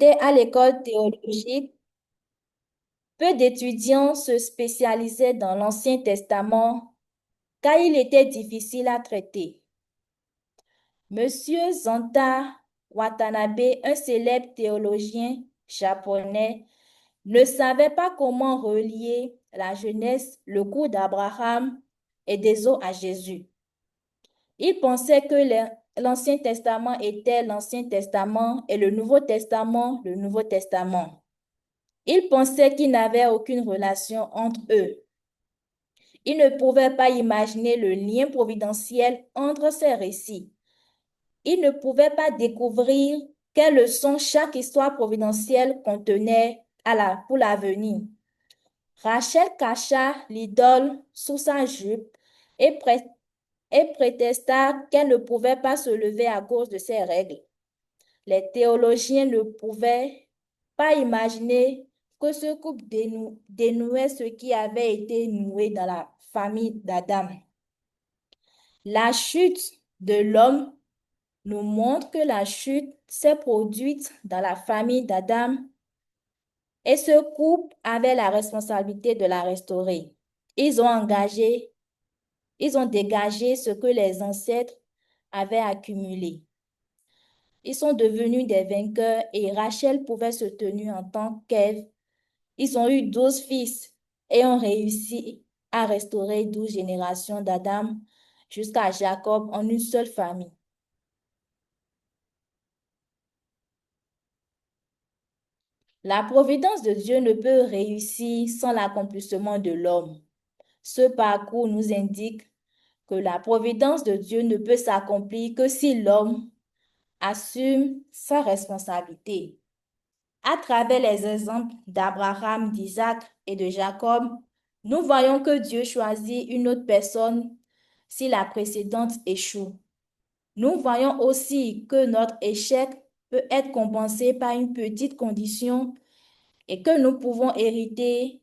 j'étais à l'école théologique, peu d'étudiants se spécialisaient dans l'Ancien Testament car il était difficile à traiter. Monsieur Zanta Watanabe, un célèbre théologien japonais, ne savait pas comment relier la Genèse, le coup d'Abraham et des eaux à Jésus. Il pensait que l'Ancien Testament était l'Ancien Testament et le Nouveau Testament le Nouveau Testament. Il pensait qu'il n'avait aucune relation entre eux. Il ne pouvait pas imaginer le lien providentiel entre ces récits. Il ne pouvait pas découvrir quelles leçons chaque histoire providentielle contenait pour l'avenir. Rachel cacha l'idole sous sa jupe et, et prétesta qu'elle ne pouvait pas se lever à cause de ces règles. Les théologiens ne pouvaient pas imaginer que ce couple dénouait ce qui avait été noué dans la famille d'Adam. La chute de l'homme nous montre que la chute s'est produite dans la famille d'Adam et ce couple avait la responsabilité de la restaurer. Ils ont dégagé ce que les ancêtres avaient accumulé. Ils sont devenus des vainqueurs et Rachel pouvait se tenir en tant qu'Ève. Ils ont eu 12 fils et ont réussi à restaurer 12 générations d'Adam jusqu'à Jacob en une seule famille. La providence de Dieu ne peut réussir sans l'accomplissement de l'homme. Ce parcours nous indique que la providence de Dieu ne peut s'accomplir que si l'homme assume sa responsabilité. À travers les exemples d'Abraham, d'Isaac et de Jacob, nous voyons que Dieu choisit une autre personne si la précédente échoue. Nous voyons aussi que notre échec peut être compensé par une petite condition et que nous pouvons hériter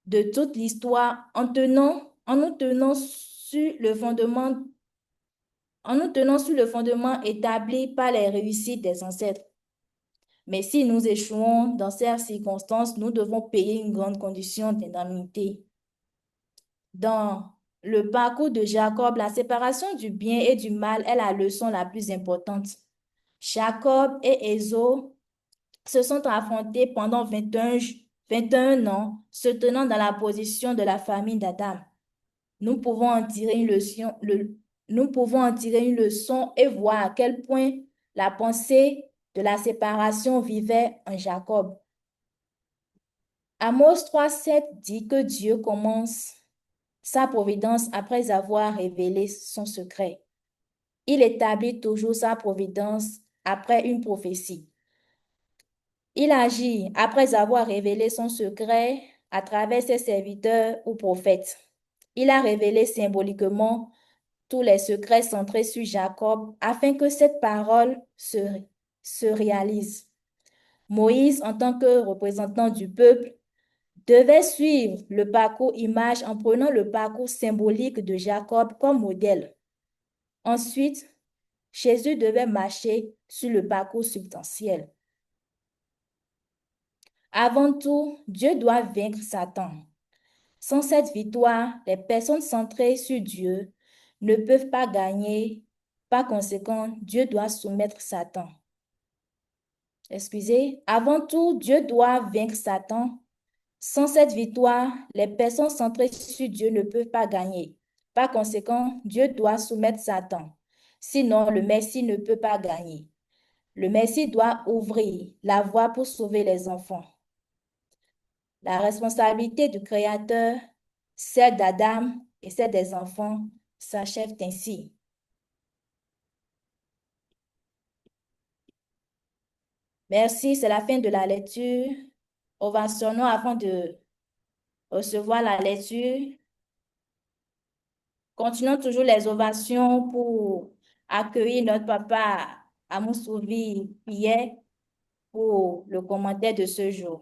de toute l'histoire en nous tenant sur le fondement établi par les réussites des ancêtres. Mais si nous échouons dans ces circonstances, nous devons payer une grande condition d'indemnité. Dans le parcours de Jacob, la séparation du bien et du mal est la leçon la plus importante. Jacob et Ésaü se sont affrontés pendant 21 ans, se tenant dans la position de la famille d'Adam. Nous pouvons en tirer nous pouvons en tirer une leçon et voir à quel point la pensée de la séparation vivait en Jacob. Amos 3,7 dit que Dieu commence sa providence après avoir révélé son secret. Il établit toujours sa providence après une prophétie. Il agit après avoir révélé son secret à travers ses serviteurs ou prophètes. Il a révélé symboliquement tous les secrets centrés sur Jacob afin que cette parole se réalise. Moïse, en tant que représentant du peuple, devait suivre le parcours image en prenant le parcours symbolique de Jacob comme modèle. Ensuite, Jésus devait marcher sur le parcours substantiel. Avant tout, Dieu doit vaincre Satan. Sans cette victoire, les personnes centrées sur Dieu ne peuvent pas gagner. Par conséquent, Dieu doit soumettre Satan. Excusez, avant tout, Dieu doit vaincre Satan. Sans cette victoire, les personnes centrées sur Dieu ne peuvent pas gagner. Par conséquent, Dieu doit soumettre Satan. Sinon, le Messie ne peut pas gagner. Le Messie doit ouvrir la voie pour sauver les enfants. La responsabilité du Créateur, celle d'Adam et celle des enfants, s'achève ainsi. Merci, c'est la fin de la lecture. Ovationnons avant de recevoir la lecture. Continuons toujours les ovations pour accueillir notre papa Amoussouvi Pierre pour le commentaire de ce jour.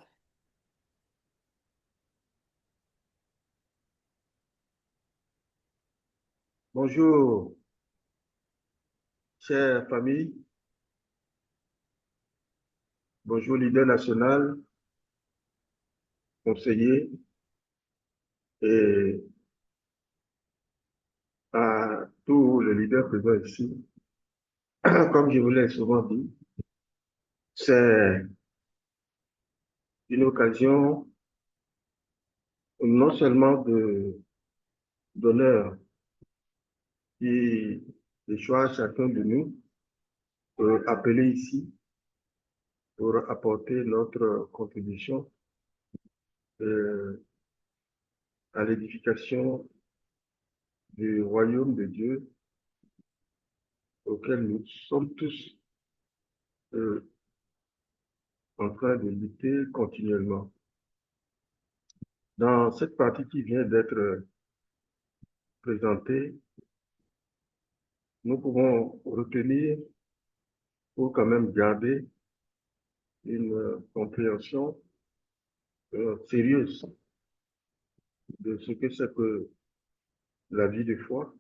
Bonjour, chère famille. Bonjour, leader national, conseiller et à tous les leaders présents ici. Comme je vous l'ai souvent dit, c'est une occasion non seulement d'honneur qui échoit à chacun de nous, appelé ici pour apporter notre contribution à l'édification du royaume de Dieu auquel nous sommes tous en train de lutter continuellement. Dans cette partie qui vient d'être présentée, nous pouvons retenir pour quand même garder une compréhension sérieuse de ce que c'est que la vie de foi.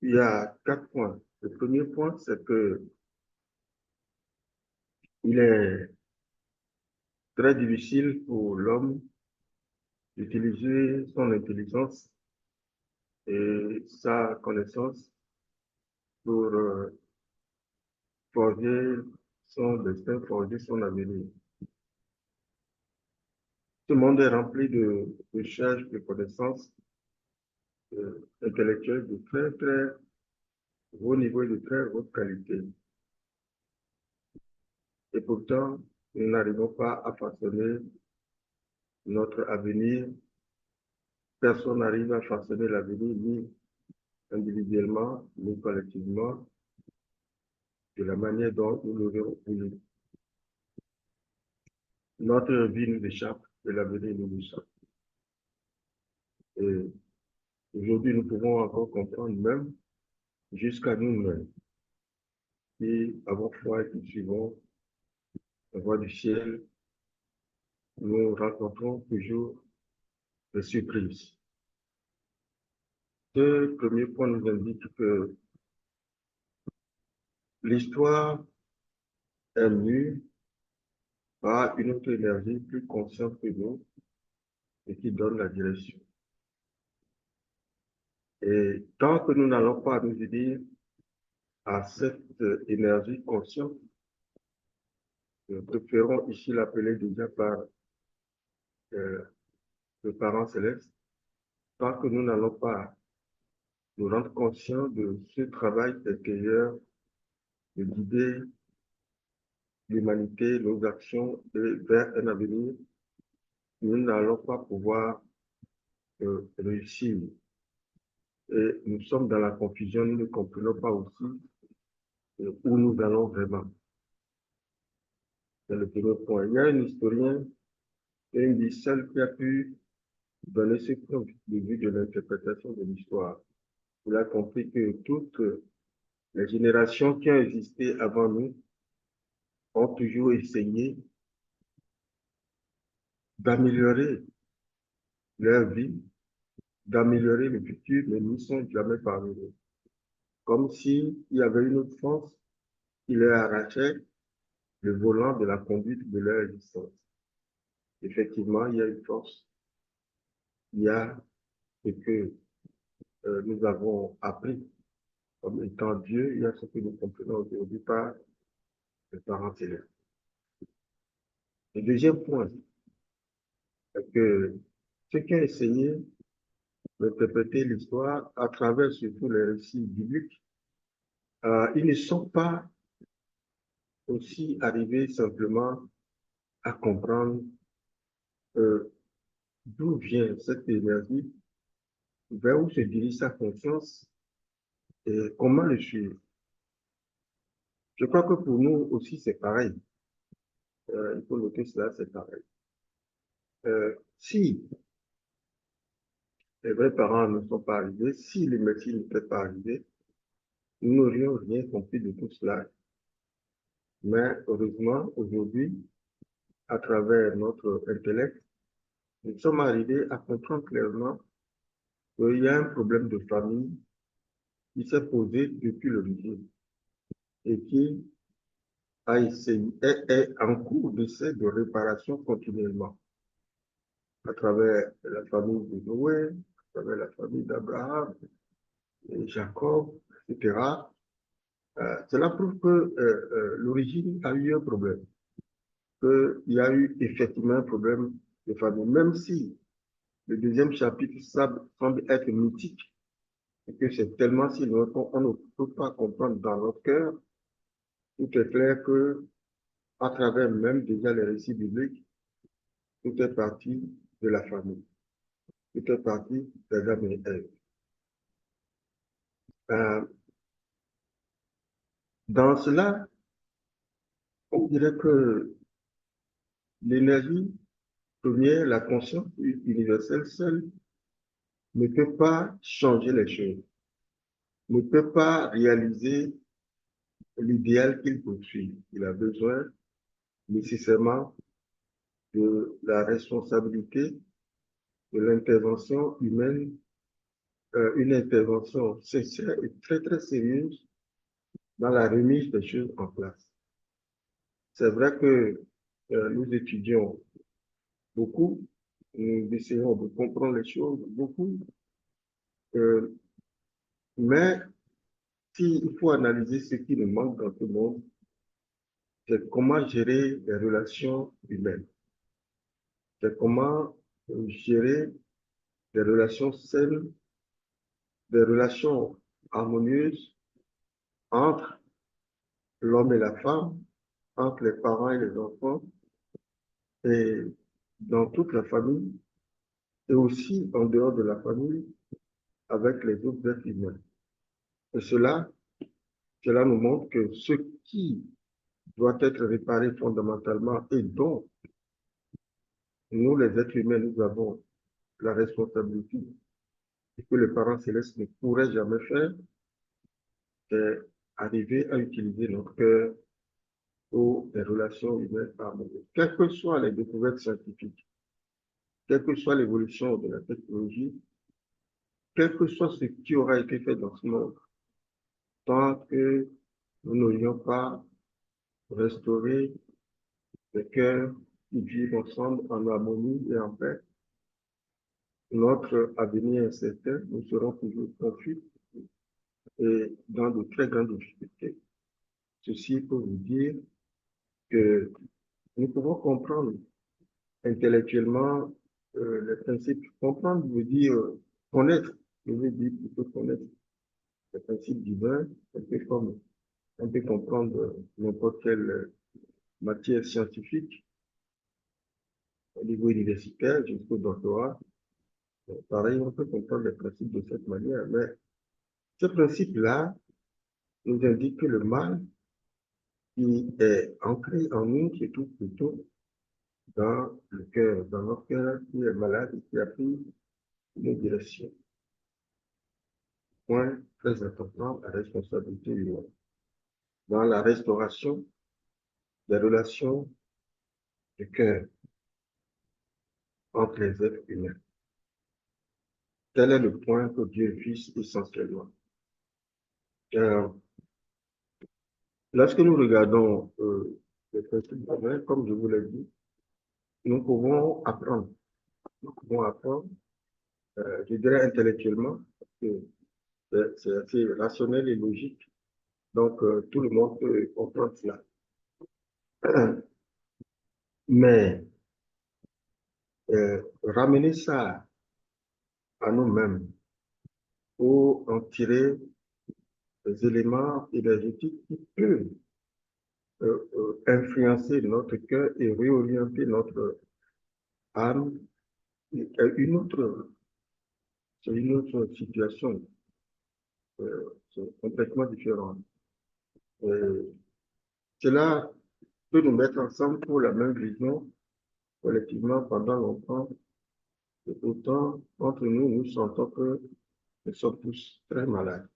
Il y a 4 points. Le premier point, c'est que il est très difficile pour l'homme d'utiliser son intelligence et sa connaissance pour forger son destin, forger son avenir. Ce monde est rempli de recherches, de connaissances intellectuelles de très, très haut niveau et de très haute qualité. Et pourtant, nous n'arrivons pas à façonner notre avenir. Personne n'arrive à façonner l'avenir, ni individuellement, ni collectivement, de la manière dont nous l'aurions voulu. Notre vie nous échappe et l'avenir nous échappe. Et aujourd'hui, nous pouvons encore comprendre même jusqu'à nous-mêmes qui avons foi et qui suivons la voie du ciel, nous rencontrons toujours des surprises. Ce premier point nous indique que l'histoire est mue par une autre énergie plus consciente que nous et qui donne la direction. Et tant que nous n'allons pas nous unir à cette énergie consciente, nous préférons ici l'appeler déjà par le parent céleste, tant que nous n'allons pas nous rendre conscients de ce travail intérieur de guider l'humanité, nos actions vers un avenir, nous n'allons pas pouvoir réussir. Et nous sommes dans la confusion, nous ne comprenons pas aussi où nous allons vraiment. C'est le premier point. Il y a un historien, un des seuls qui a pu donner ce point de vue de l'interprétation de l'histoire. Il a compris que toutes les générations qui ont existé avant nous ont toujours essayé d'améliorer leur vie, d'améliorer le futur, mais nous ne sommes jamais parvenus. Comme s'il y avait une autre force qui leur arrachait le volant de la conduite de leur existence. Effectivement, il y a une force, il y a ce que nous avons appris comme étant Dieu, il y a ce que nous comprenons aujourd'hui par les parents célestes. Le deuxième point, c'est que ceux qui ont essayé d'interpréter l'histoire à travers surtout les récits bibliques, ils ne sont pas aussi arrivés simplement à comprendre d'où vient cette énergie, vers où se dirige sa conscience et comment le suivre. Je crois que pour nous aussi, c'est pareil. Il faut noter cela, c'est pareil. Si les vrais parents ne sont pas arrivés, si les médecines n'étaient pas arrivés, nous n'aurions rien compris de tout cela. Mais heureusement, aujourd'hui, à travers notre intellect, nous sommes arrivés à comprendre clairement qu'il y a un problème de famille qui s'est posé depuis l'origine et qui a essayé, est en cours d'essai de réparation continuellement à travers la famille de Noé, à travers la famille d'Abraham, et Jacob, etc. Cela prouve que l'origine a eu un problème, qu'il y a eu effectivement un problème de famille, même si le deuxième chapitre semble être mythique, et que c'est tellement si longtemps on ne peut pas comprendre dans notre cœur, tout est clair que à travers même déjà les récits bibliques, tout est parti de la famille, tout est parti d'Adam et Ève. Euh, dans cela, on dirait que l'énergie première, la conscience universelle seule, ne peut pas changer les choses, ne peut pas réaliser l'idéal qu'il poursuit. Il a besoin nécessairement de la responsabilité, de l'intervention humaine, une intervention sincère et très très sérieuse dans la remise des choses en place. C'est vrai que nous étudions beaucoup, nous essayons de comprendre les choses beaucoup, euh, mais s'il faut analyser ce qui nous manque dans ce monde, c'est comment gérer les relations humaines, c'est comment gérer des relations saines, des relations harmonieuses entre l'homme et la femme, entre les parents et les enfants, et dans toute la famille, et aussi en dehors de la famille, avec les autres êtres humains. Et cela nous montre que ce qui doit être réparé fondamentalement et dont nous, les êtres humains, nous avons la responsabilité et que les parents célestes ne pourraient jamais faire, c'est arriver à utiliser notre cœur pour les relations humaines harmonieuses. Quelles que soient les découvertes scientifiques, quelle que soit l'évolution de la technologie, quel que soit ce qui aura été fait dans ce monde, tant que nous n'aurions pas restauré les cœurs qui vivent ensemble en harmonie et en paix, notre avenir est incertain, nous serons toujours confus et dans de très grandes difficultés. Ceci pour vous dire que nous pouvons comprendre intellectuellement les principes. Comprendre veut dire connaître, je veux dire plutôt connaître les principes divins, un peu comprendre n'importe quelle matière scientifique au niveau universitaire jusqu'au doctorat. Pareil, on peut comprendre les principes de cette manière, mais ce principe-là nous indique que le mal qui est ancré en nous, c'est tout plutôt dans le cœur, dans notre cœur qui est malade et qui a pris une direction. Point très important, la responsabilité humaine. Dans la restauration des relations du cœur entre les êtres humains. Tel est le point que Dieu vise essentiellement. Euh, Lorsque nous regardons les principes humains, comme je vous l'ai dit, nous pouvons apprendre. Nous pouvons apprendre, je dirais intellectuellement, parce que c'est assez rationnel et logique. Donc, tout le monde peut comprendre cela. Mais ramener ça à nous-mêmes pour en tirer des éléments énergétiques qui peuvent influencer notre cœur et réorienter notre âme, c'est une autre situation, c'est complètement différent. Cela peut nous mettre ensemble pour la même vision collectivement pendant longtemps. Et pourtant, entre nous, nous sentons que nous sommes tous très malades.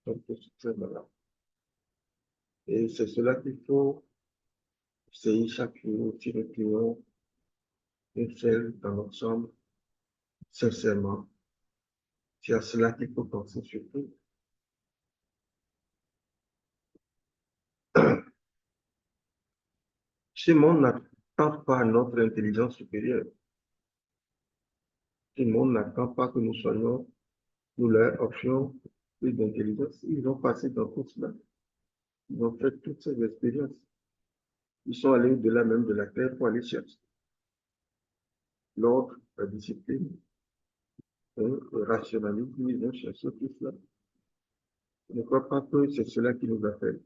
Nous sommes tous très malades. Et c'est cela qu'il faut essayer chaque jour, si nous prions une seule dans notre chambre, sincèrement. C'est à cela qu'il faut penser surtout. Ce monde n'attend pas notre intelligence supérieure. Ce monde n'attend pas que nous soyons, nous leur offrions plus d'intelligence. Ils ont passé dans tout cela. Ils ont fait toutes ces expériences. Ils sont allés au-delà même de la terre pour aller chercher l'ordre, la discipline, le rationalisme. Ils ont cherché tout cela. Je ne crois pas que c'est cela qui nous appelle.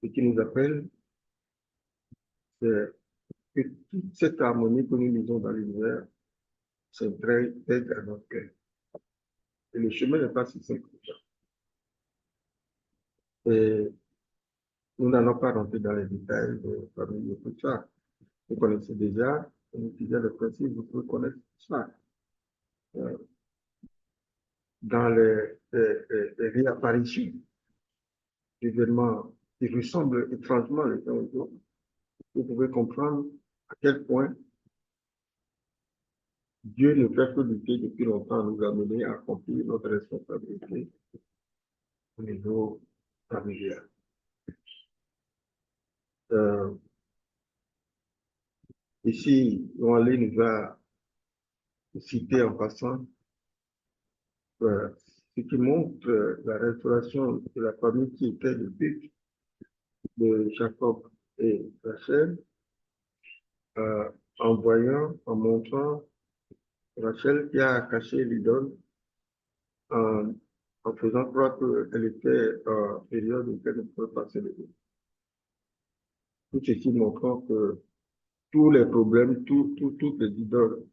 Ce qui nous appelle, c'est que toute cette harmonie que nous lisons dans l'univers s'intègre à notre cœur. Et le chemin n'est pas si simple que ça. Et nous n'allons pas rentrer dans les détails de famille et tout ça. Vous connaissez déjà, on utilisait le principe, vous pouvez connaître tout ça. Euh, Dans les réapparitions d'événements qui ressemblent étrangement les uns aux autres, vous pouvez comprendre à quel point Dieu ne fait que lutter depuis longtemps à nous amener à accomplir notre responsabilité au niveau familial. Euh, Ici, Noalé nous a cité en passant ce qui montre la restauration de la famille qui était le but de Jacob et Rachel, en voyant, en montrant Rachel qui a caché l'idole en, en faisant croire qu'elle était en période où elle ne pouvait pas s'élever. Tout ceci montrant que tous les problèmes, toutes les idoles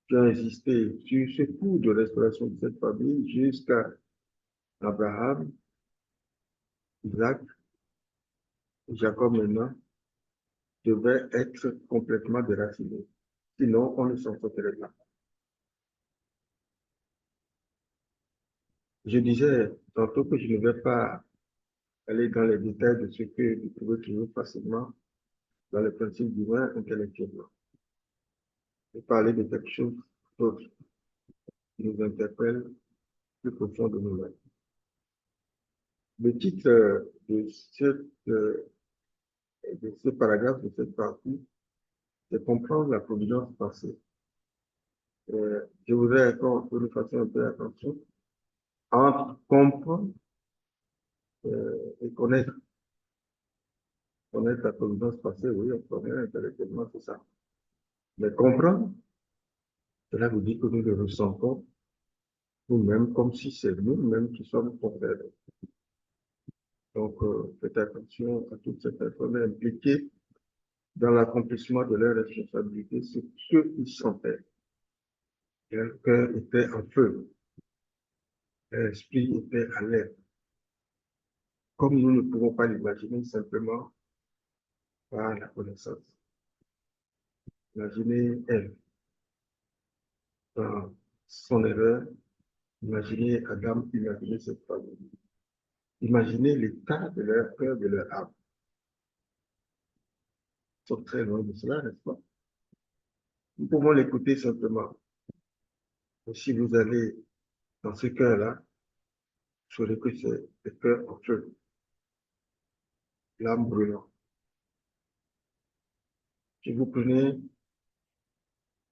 qui ont existé sur ce coup de restauration de cette famille jusqu'à Abraham, Isaac, Jacob maintenant, devaient être complètement déracinés. Sinon, on ne s'en sortirait pas. Je disais tantôt que je ne vais pas aller dans les détails de ce que vous pouvez trouver facilement dans les principes divins intellectuellement. Je vais parler de quelque chose d'autre qui nous interpelle plus profond de nous-mêmes. Le titre de ce paragraphe, de cette partie, c'est comprendre la providence passée. Je voudrais que nous fassions un peu attention entre comprendre et connaître. Connaître la providence passée, oui, on connaît intellectuellement, c'est ça. Mais comprendre, cela veut dire que nous le ressentons nous-mêmes comme si c'est nous-mêmes qui sommes concernés. Donc, faites attention à toutes ces personnes impliquées dans l'accomplissement de leurs responsabilités, c'est ceux qui sentaient. Leur cœur était en feu, leur esprit était alerte. Comme nous ne pouvons pas l'imaginer simplement par la connaissance. Imaginez elle, dans son erreur, imaginez Adam, imaginez cette famille. Imaginez l'état de leur cœur, de leur âme. Ils sont très loin de cela, n'est-ce pas? Nous pouvons l'écouter simplement. Et si vous allez dans ce cœur-là, vous saurez que c'est le cœur en feu, l'âme brûlante. Si vous prenez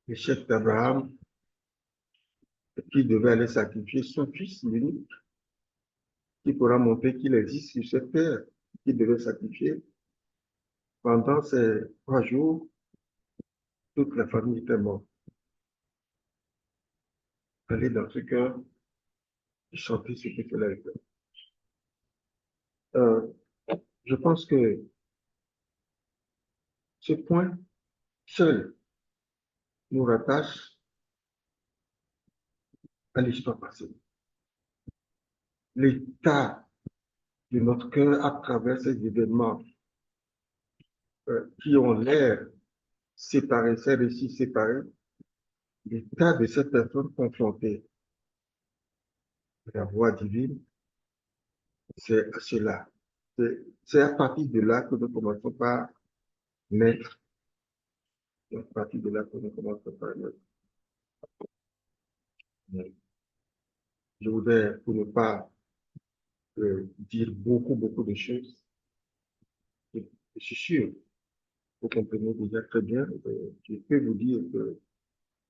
le chef d'Abraham, qui devait aller sacrifier son fils l'unique, qui pourra montrer qu'il existe sur cette terre, qui devait sacrifier, pendant ces 3 jours, toute la famille était morte. Aller dans ce cœur et chanter ce que cela était. Je pense que ce point seul nous rattache à l'histoire passée. L'état de notre cœur à travers ces événements qui ont l'air séparés, ces récits séparés, l'état de cette personne confrontée à la voix divine, c'est à cela. C'est à partir de là que nous commençons par naître. C'est à partir de là que nous commençons par naître. Je voudrais, pour ne pas dire beaucoup de choses, Je suis sûr, vous comprenez déjà très bien. Je peux vous dire que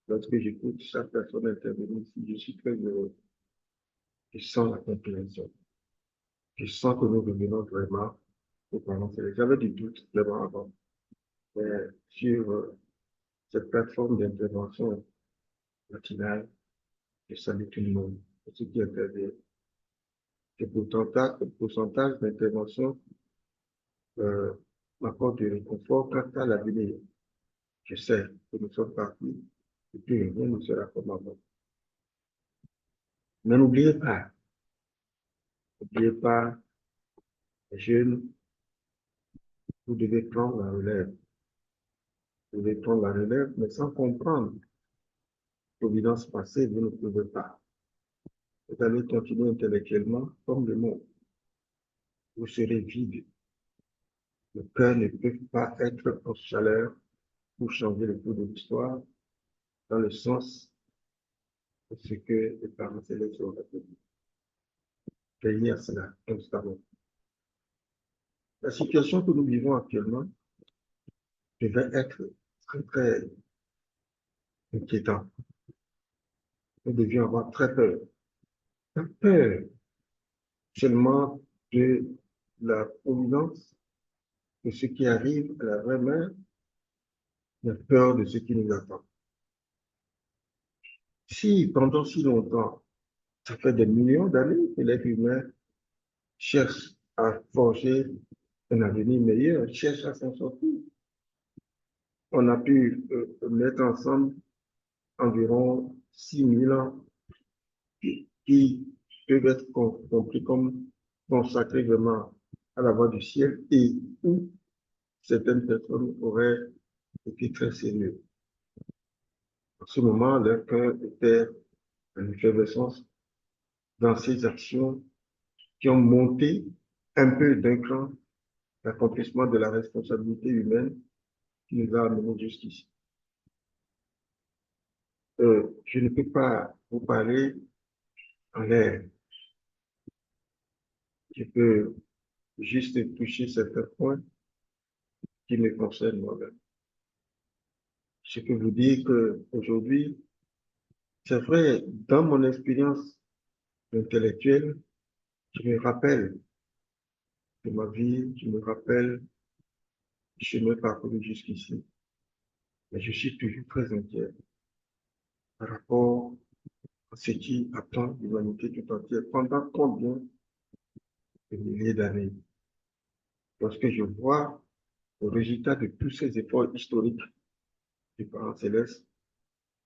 lorsque j'écoute chaque personne intervenir ici, je suis très heureux. Je sens la compréhension. Je sens que nous revenons vraiment aux parents célestes. J'avais des doutes vraiment avant. Mais sur cette plateforme d'intervention matinale, je salue tout le monde, pour ceux qui interviennent. Le pourcentage d'intervention m'apporte du réconfort quant à l'avenir. Je sais que nous sommes partis et que rien ne sera comme avant. Mais n'oubliez pas, les jeunes, vous devez prendre la relève. Vous devez prendre la relève, mais sans comprendre l'évidence passée, vous ne pouvez pas. Vous allez continuer intellectuellement comme le monde. Vous serez vide. Le cœur ne peut pas être en chaleur pour changer le cours de l'histoire dans le sens de ce que les parents célestes ont appelé. Veillez à cela constamment. La situation que nous vivons actuellement devait être très, très inquiétante. Nous devions avoir très peur. Très peur seulement de la providence, de ce qui arrive à la vraie mère, mais peur de ce qui nous attend. Si pendant si longtemps, ça fait des millions d'années que l'être humain cherche à forger un avenir meilleur, cherche à s'en sortir, on a pu mettre ensemble environ 6000 ans qui peuvent être compris comme consacrés vraiment à la voie du ciel et où certaines personnes auraient été très sérieux. En ce moment, leur cœur était en effervescence dans ces actions qui ont monté un peu d'un cran l'accomplissement de la responsabilité humaine qui nous a amenés jusqu'ici. Je ne peux pas vous parler en l'air. Je peux juste toucher certains points qui me concernent moi-même. Je peux vous dire qu'aujourd'hui, c'est vrai, dans mon expérience intellectuelle, je me rappelle de ma vie, je me rappelle du chemin parcouru jusqu'ici. Mais je suis toujours très inquiet par rapport à ce qui attend l'humanité tout entière pendant combien de milliers d'années. Lorsque je vois le résultat de tous ces efforts historiques du parent céleste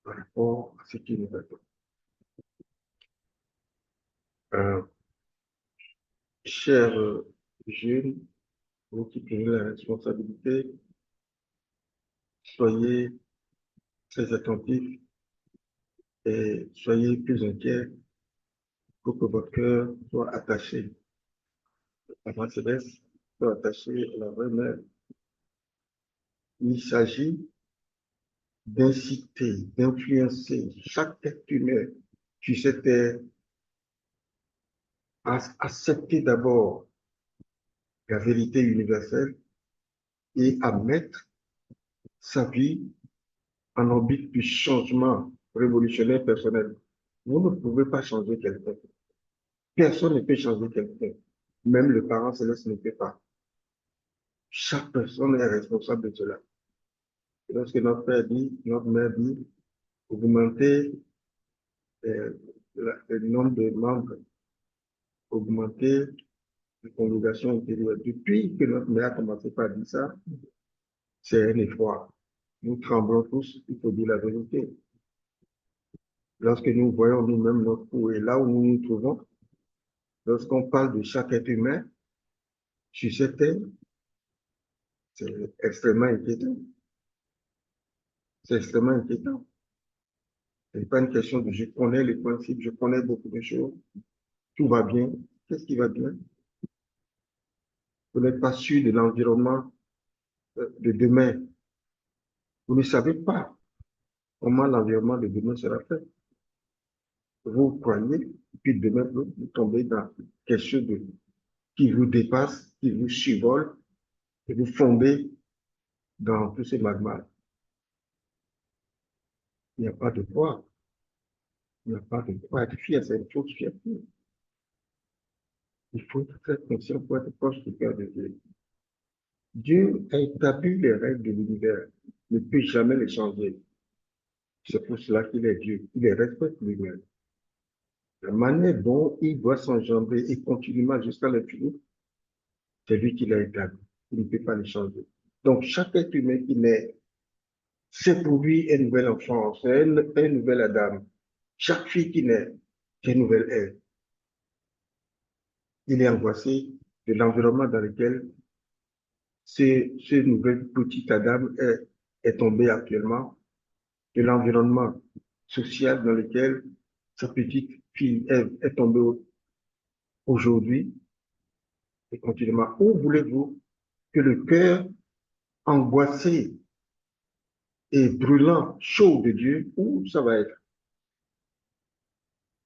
par rapport à ce qui nous attend. Chers jeunes, vous qui prenez la responsabilité, soyez très attentifs et soyez plus inquiets pour que votre cœur soit attaché à la céleste, soit attaché à la vraie mère. Il s'agit d'inciter, d'influencer chaque être humain sur cette terre à accepter d'abord la vérité universelle et à mettre sa vie en orbite du changement révolutionnaire personnel. Vous ne pouvez pas changer quelqu'un. Personne ne peut changer quelqu'un. Même le parent céleste ne peut pas. Chaque personne est responsable de cela. Et lorsque notre père dit, notre mère dit, augmenter le nombre de membres, augmenter la congrégation intérieure. Depuis que notre mère a commencé par dire ça, c'est un effort. Nous tremblons tous, il faut dire la vérité. Lorsque nous voyons nous-mêmes notre coup et là où nous nous trouvons, lorsqu'on parle de chaque être humain, sur cette terre, c'est extrêmement inquiétant. C'est extrêmement inquiétant. Ce n'est pas une question de je connais les principes, je connais beaucoup de choses, tout va bien. Qu'est-ce qui va bien? Vous n'êtes pas sûr de l'environnement de demain. Vous ne savez pas comment l'environnement de demain sera fait. Vous croyez, puis demain, vous tombez dans quelque chose qui vous dépasse, qui vous survole, et vous fondez dans tous ces magmas. Il n'y a pas de quoi. Il n'y a pas de quoi être fier, c'est une chose fierté. Il faut être très conscient pour être proche du cœur de Dieu. Dieu a établi les règles de l'univers, ne peut jamais les changer. C'est pour cela qu'il est Dieu. Il les respecte lui-même. La manière dont il doit s'engendrer et continuellement jusqu'à l'infini, c'est lui qui l'a établi. Il ne peut pas les changer. Donc, chaque être humain qui naît, c'est pour lui un nouvel enfant, c'est un nouvel Adam. Chaque fille qui naît, c'est une nouvelle Ève. Il est angoissé de l'environnement dans lequel ce nouvel petit Adam est tombé actuellement, de l'environnement social dans lequel sa petite fille Ève est tombée aujourd'hui et continuellement. Où voulez-vous que le cœur angoissé et brûlant, chaud de Dieu, où ça va être?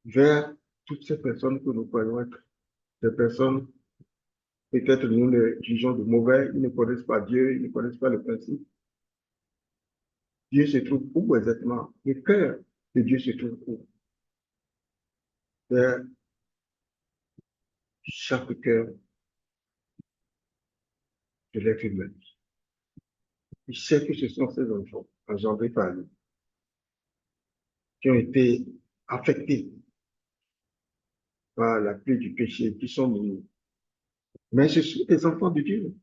Vers toutes ces personnes que nous croyons être des personnes, peut-être nous les jugeons de mauvais, ils ne connaissent pas Dieu, ils ne connaissent pas le principe. Dieu se trouve où exactement? Le cœur de Dieu se trouve où? Vers chaque cœur de l'être humain. Il sait que ce sont ces enfants, engendrés par lui, qui ont été affectés par la pluie du péché, qui sont venus. Mais ce sont des enfants de Dieu.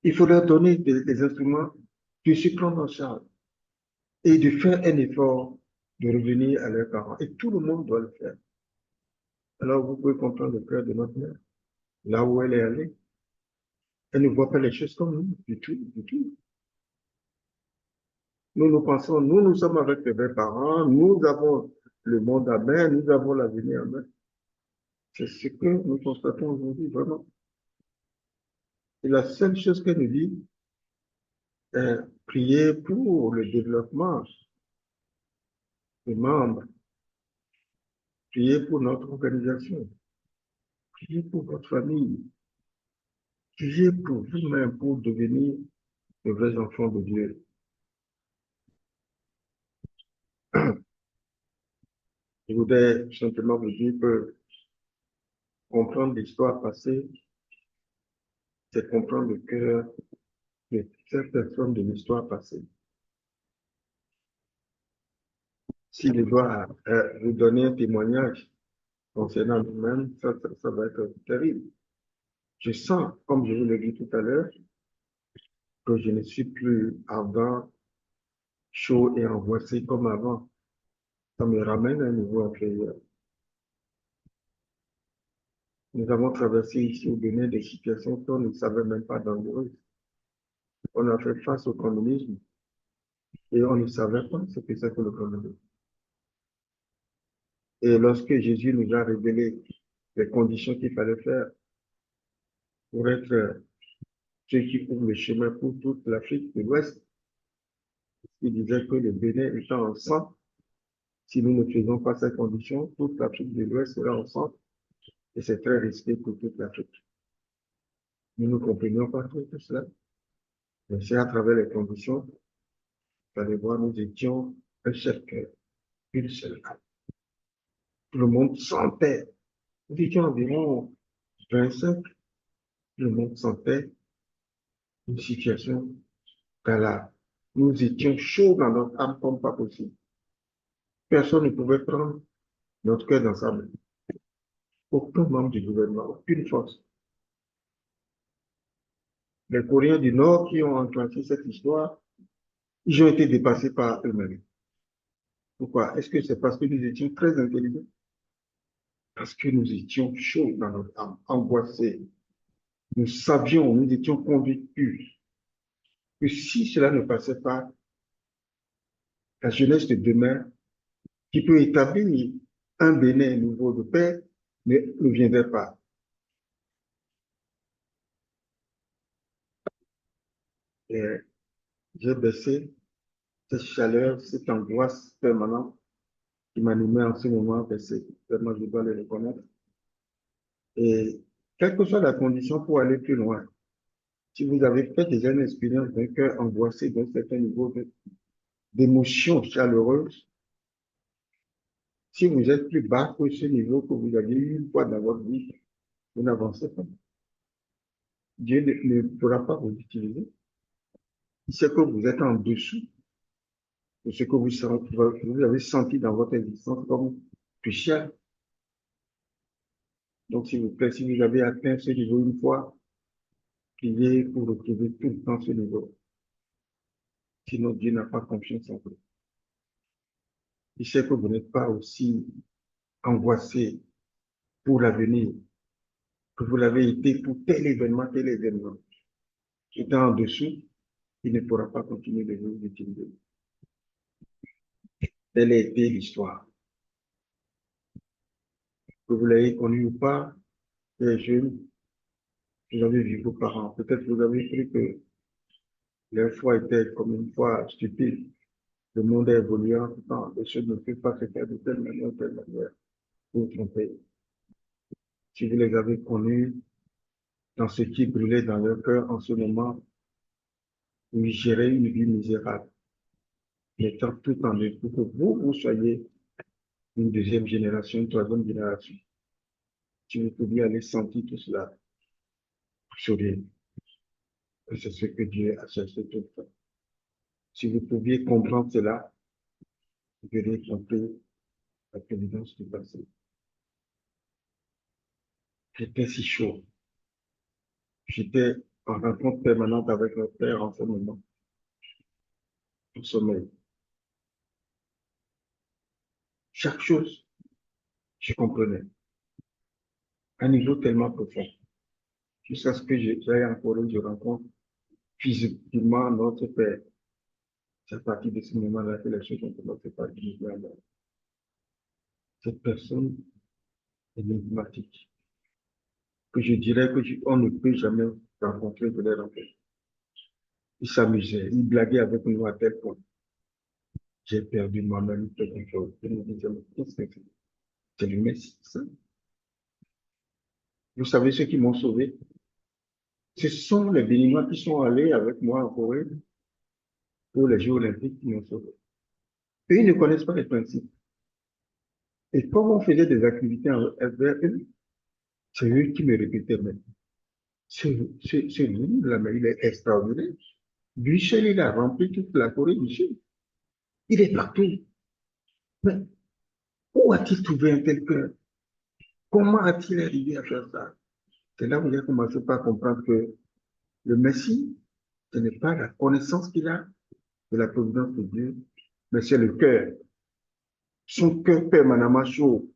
Il faut leur donner des instruments de se prendre en charge et de faire un effort de revenir à leurs parents. Et tout le monde doit le faire. Alors vous pouvez comprendre le cœur de notre mère, là où elle est allée. Elle ne voit pas les choses comme nous, du tout, du tout. Nous pensons, nous sommes avec les vrais parents, nous avons le monde à main, nous avons l'avenir à main. C'est ce que nous constatons aujourd'hui, vraiment. Et la seule chose qu'elle nous dit est prier pour le développement des membres, prier pour notre organisation, prier pour votre famille, prier pour vous-même pour devenir de vrais enfants de Dieu. Je voudrais simplement vous dire que comprendre l'histoire passée, c'est comprendre le cœur de cette personne de l'histoire passée. Si je dois vous donner un témoignage concernant nous-mêmes, ça va être terrible. Je sens, comme je vous l'ai dit tout à l'heure, que je ne suis plus ardent, chaud et angoissé comme avant. Ça me ramène à un niveau inférieur. Nous avons traversé ici au Bénin des situations qu'on ne savait même pas dangereuses. On a fait face au communisme et on ne savait pas ce que c'est que le communisme. Et lorsque Jésus nous a révélé les conditions qu'il fallait faire pour être ceux qui ouvrent le chemin pour toute l'Afrique de l'Ouest, il disait que le Bénin étant en sang, si nous ne faisons pas ces conditions, toute l'Afrique de l'Ouest sera en sang et c'est très risqué pour toute l'Afrique. Nous ne comprenions pas tout cela, mais c'est à travers les conditions, vous allez voir, nous étions un seul cœur, une seule âme. Tout le monde sentait, nous étions environ 25, tout le monde sentait une situation dans la... Nous étions chauds dans notre âme comme pas possible. Personne ne pouvait prendre notre cœur dans sa main. Aucun membre du gouvernement, aucune force. Les Coréens du Nord qui ont enclenché cette histoire, ils ont été dépassés par eux-mêmes. Pourquoi? Est-ce que c'est parce que nous étions très intelligents? Parce que nous étions chauds dans notre âme, angoissés. Nous savions, nous étions convaincus que si cela ne passait pas, la jeunesse de demain, qui peut établir un Bénin nouveau de paix, ne viendrait pas. Et j'ai baissé cette chaleur, cette angoisse permanente qui m'animait en ce moment, parce que vraiment je dois le reconnaître. Et quelle que soit la condition pour aller plus loin, si vous avez fait déjà une expérience d'un cœur angoissé d'un certain niveau d'émotion chaleureuse, si vous êtes plus bas que ce niveau que vous avez eu une fois dans votre vie, vous n'avancez pas. Dieu ne pourra pas vous utiliser. Il sait que vous êtes en dessous de ce que vous avez senti dans votre existence comme crucial. Donc, s'il vous plaît, si vous avez atteint ce niveau une fois, priez pour retrouver tout le temps ce niveau. Sinon, Dieu n'a pas confiance en vous. Il sait que vous n'êtes pas aussi angoissé pour l'avenir que vous l'avez été pour tel événement, tel événement. Étant en dessous, il ne pourra pas continuer de vous utiliser. Telle a été l'histoire. Que vous l'ayez connu ou pas, les jeunes, vous avez vu vos parents. Peut-être vous avez cru que leur foi était comme une foi stupide. Le monde est évoluant, non, les choses ne peuvent pas se faire de telle manière, telle manière. Vous vous trompez. Si vous les avez connus dans ce qui brûlait dans leur cœur en ce moment, vous gérez une vie misérable, mettant tout en œuvre pour que vous soyez une deuxième génération, une troisième génération. Si vous pouviez aller sentir tout cela, vous sauriez que c'est ce que Dieu a cherché tout le temps. Si vous pouviez comprendre cela, vous verriez compris la présidence du passé. J'étais si chaud. J'étais en rencontre permanente avec notre Père en ce moment, au sommeil. Chaque chose, je comprenais. Un niveau tellement profond. Jusqu'à ce que j'aille encore et je rencontre physiquement notre Père. C'est à partir de ce moment-là que les choses ont commencé par diviser. Cette personne est énigmatique. Que je dirais on ne peut jamais rencontrer de l'air en fait. Il s'amusait, il blaguait avec nous à tel point. J'ai perdu moi-même quelque chose. Je me disais, mais qu'est-ce que c'est? C'est le Messie, ça. Vous savez ceux qui m'ont sauvé? Ce sont les Béninois qui sont allés avec moi en Corée pour les Jeux Olympiques qui m'ont sauvé. Et ils ne connaissent pas les principes. Et comme on faisait des activités envers eux, c'est eux qui me répétaient même. Ce livre-là, mais il est extraordinaire. Michel, il a rempli toute la Corée du Sud. Il est partout. Mais où a-t-il trouvé un tel cœur? Comment a-t-il arrivé à faire ça? C'est là où j'ai commencé par comprendre que le Messie, ce n'est pas la connaissance qu'il a de la providence de Dieu, mais c'est le cœur. Son cœur permanemment chaud.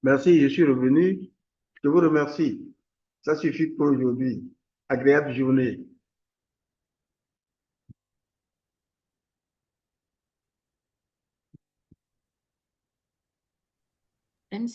Merci, je suis revenu. Je vous remercie. Ça suffit pour aujourd'hui. Agréable journée.